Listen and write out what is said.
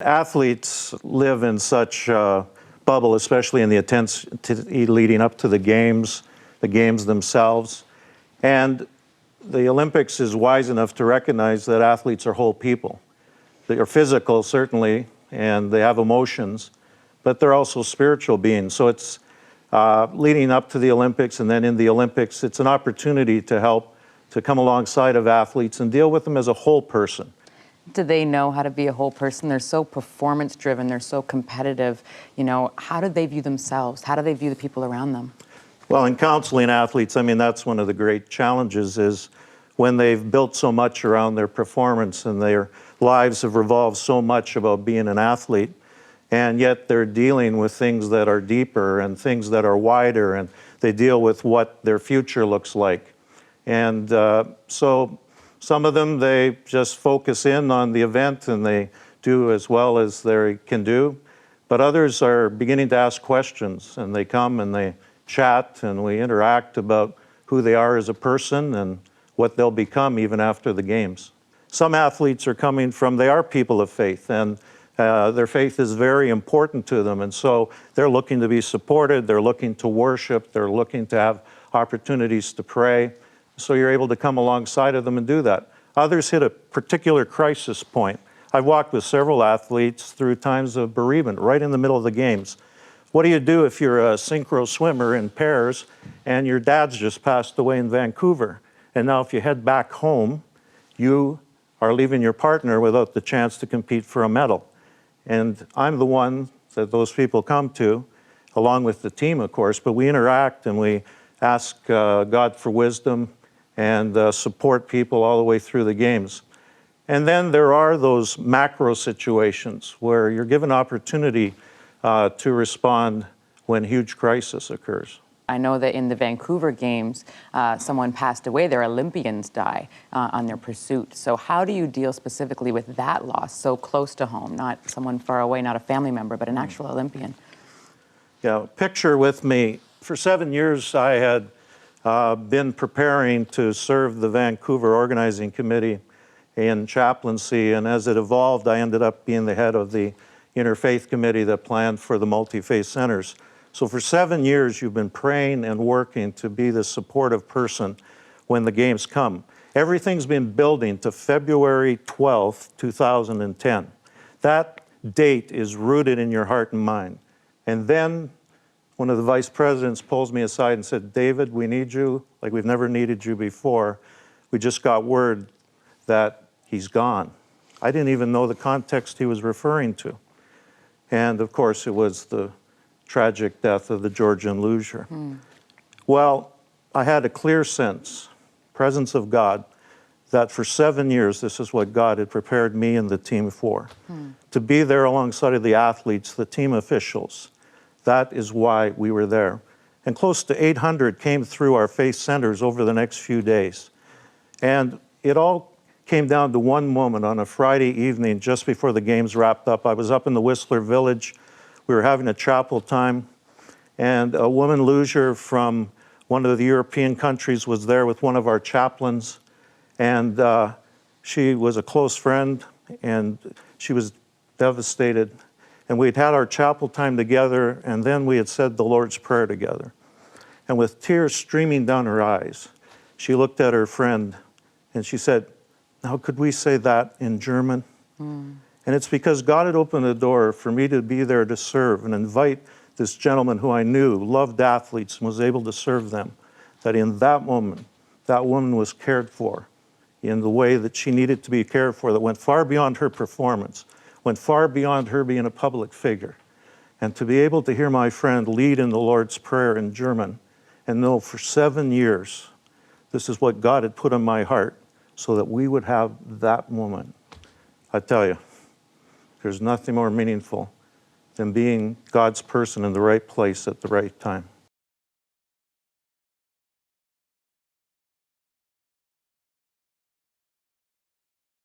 Athletes live in such a bubble, especially in the intensity leading up to the games themselves. And the Olympics is wise enough to recognize that athletes are whole people. They are physical, certainly, and they have emotions, but they're also spiritual beings. So it's leading up to the Olympics, and then in the Olympics, it's an opportunity to help to come alongside of athletes and deal with them as a whole person. Do they know how to be a whole person? They're so performance-driven, they're so competitive. You know, how do they view themselves? How do they view the people around them? Well, in counseling athletes, I mean, that's one of the great challenges is when they've built so much around their performance and their lives have revolved so much about being an athlete, and yet they're dealing with things that are deeper and things that are wider, and they deal with what their future looks like. And so some of them, they just focus in on the event and they do as well as they can do. But others are beginning to ask questions, and they come and they chat and we interact about who they are as a person and what they'll become even after the games. Some athletes are coming from, they are people of faith, and their faith is very important to them. And so they're looking to be supported, they're looking to worship, they're looking to have opportunities to pray. So you're able to come alongside of them and do that. Others hit a particular crisis point. I've walked with several athletes through times of bereavement right in the middle of the games. What do you do if you're a synchro swimmer in pairs and your dad's just passed away in Vancouver? And now if you head back home, you are leaving your partner without the chance to compete for a medal. And I'm the one that those people come to, along with the team, of course, but we interact and we ask God for wisdom and support people all the way through the games. And then there are those macro situations where you're given opportunity to respond when huge crisis occurs. I know that in the Vancouver Games, someone passed away. Their Olympians die on their pursuit. So how do you deal specifically with that loss so close to home? Not someone far away, not a family member, but an actual Olympian. Yeah, picture with me. For 7 years, I had been preparing to serve the Vancouver Organizing Committee in chaplaincy, and as it evolved, I ended up being the head of the Interfaith Committee that planned for the multi-faith centers. So for 7 years, you've been praying and working to be the supportive person when the games come. Everything's been building to February 12th, 2010. That date is rooted in your heart and mind. And then one of the vice presidents pulls me aside and said, "David, we need you like we've never needed you before. We just got word that he's gone." I didn't even know the context he was referring to. And of course, it was the tragic death of the Georgian luger. Well, I had a clear sense, presence of God, that for 7 years, this is what God had prepared me and the team for. To be there alongside of the athletes, the team officials. That is why we were there. And close to 800 came through our faith centers over the next few days. And it all came down to one moment on a Friday evening just before the games wrapped up. I was up in the Whistler Village. We were having a chapel time, and a woman luger from one of the European countries was there with one of our chaplains, and she was a close friend, and she was devastated. And we'd had our chapel time together, and then we had said the Lord's Prayer together. And with tears streaming down her eyes, she looked at her friend, and she said, "Now, could we say that in German?" And it's because God had opened the door for me to be there to serve and invite this gentleman who I knew loved athletes and was able to serve them, that in that moment, that woman was cared for in the way that she needed to be cared for, that went far beyond her performance, went far beyond her being a public figure. And to be able to hear my friend lead in the Lord's Prayer in German and know for 7 years, this is what God had put in my heart so that we would have that moment. I tell you, there's nothing more meaningful than being God's person in the right place at the right time.